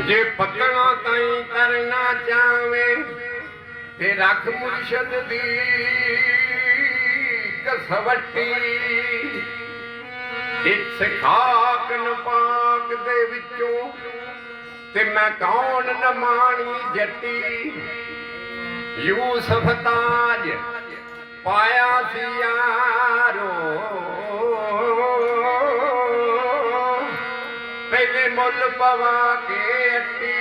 जे पकड़ा ताई करना चावे ते रख मुर्शद दी कसवटी इस खाक नपाक दे विचों ते मैं कौन न मानी जट्टी यूसुफ ताज पाया सी यारो पहले मुल पवा के अट्टी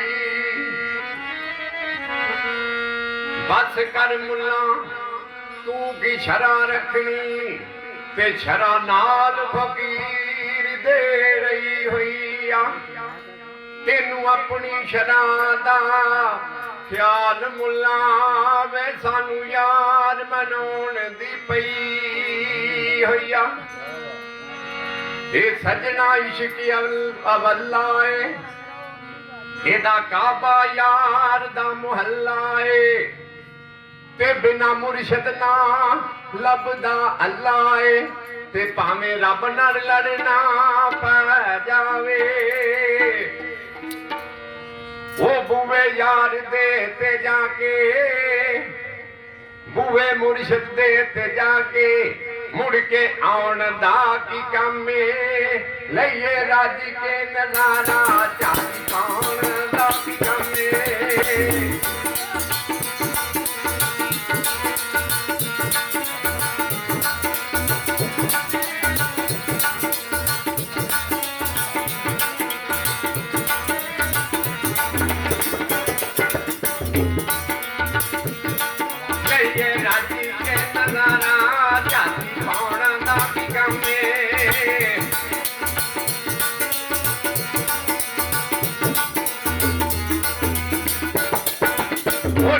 बस कर मुला तू की शरा रखनी ते शरा नाल फकीर दे रही हुई आ तेनू अपनी शरा दा ख्याल मुला वे सानू यार मनाउण दी पई हुई आ ए सजना इश्क अवल्ला है एदा काबा यार दा मुहल्ला है ते बिना मुर्शद ना लभदा अल्लाह है ते भावें रब नाल लड़ना पै जावे ओ बुवे यार दे ते जाके बुवे मुर्शद दे ते जाके मुड़ के आउण दा की कमे लइए राज के नजारा चाही पाउण दा की कमे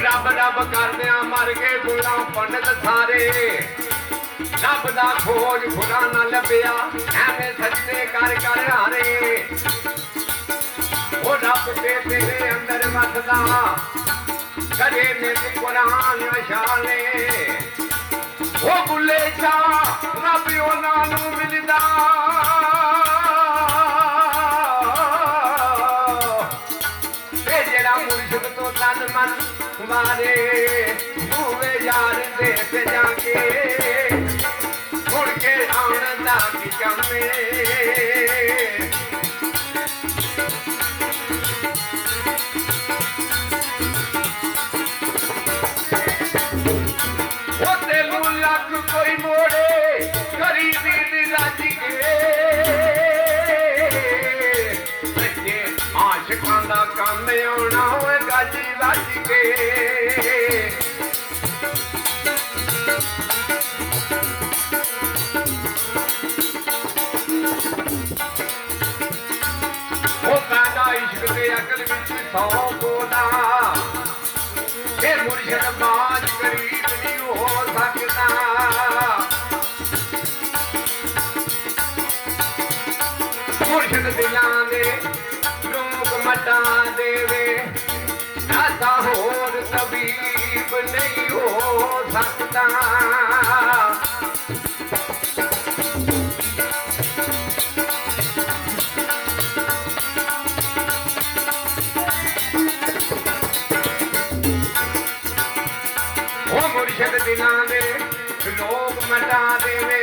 रब रब करदे मर गए गुलाम पंडित सारे रब दा खोज खुदा ना लभ्या एवें सजदे कर कर हारे ओ रब दे तेरे अंदर वसदा करे ने कुरान वशाले ओ बुले शाह रब ओना नू मिलदा ते जेड़ा मुर्शिद तो तन मन मारे बुवे यार दे ते जाके मुड़ के आउण दा की कमे ओ तेनू लख कोई मोड़े गरीबी दी रज के सच्चे आशिकां दा कम आउणा होए गाजी रज के सौ बोला मुर्शद बाज गरीब नहीं हो सकता मुर्शद दिलां दे लोग मटा देवे ऐसा होर तबीब नहीं हो सकता दिलां दे लोग मटा देवे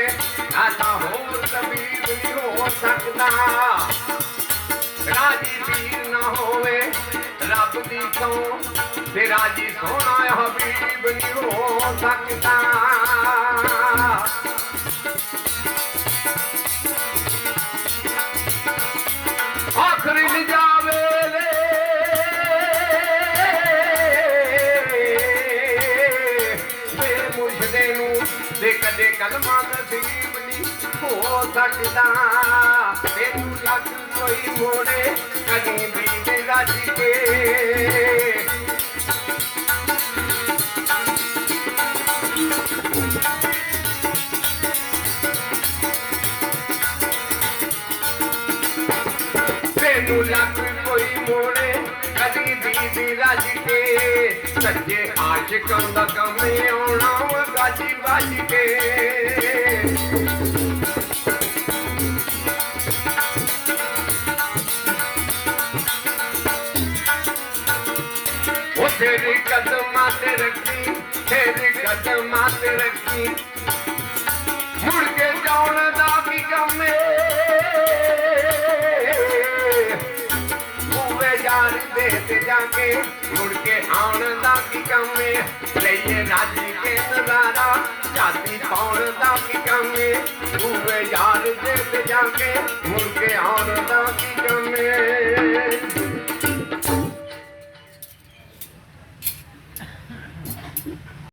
ऐसा होर तबीब नहीं हो सकता राजी पीर ना होवे रब दी तो ते राजी सोना हबीब नहीं हो सकता आखिरी में जावे कदे कलमा नसीब नहीं हो सकता तेनू लग कोई मोड़े कदी भी रज के तेनू लग कोई मोड़े कदी भी रज के सच्चे आशिकां दा कम आउणा गाजी बाज के ਕਦਮਾਂ ਤੇ ਰੱਖੀ ਤੇਰੇ ਕਦਮਾਂ ਤੇ ਰੱਖੀ ਮੁੜ ਕੇ ਜਾਣ ਦਾ ਕੀ ਕੰਮ ਏ ਹੋਵੇ ਯਾਰ ਦੇ ਤੇ ਜਾ ਕੇ ਮੁੜ ਕੇ ਆਉਣ ਦਾ ਕੀ ਕੰਮ ਏ ਲਈਏ ਰਾਜੀ ਕੇ ਨਜ਼ਾਰਾ ਝਾਤੀ ਪਾਉਣ ਦਾ ਕੀ ਕੰਮ ਏ ਹੋਵੇ ਯਾਰ ਦੇ ਤੇ ਜਾ ਕੇ ਮੁੜ ਕੇ ਆਉਣ ਦਾ ਕੀ ਕੰਮ ਏ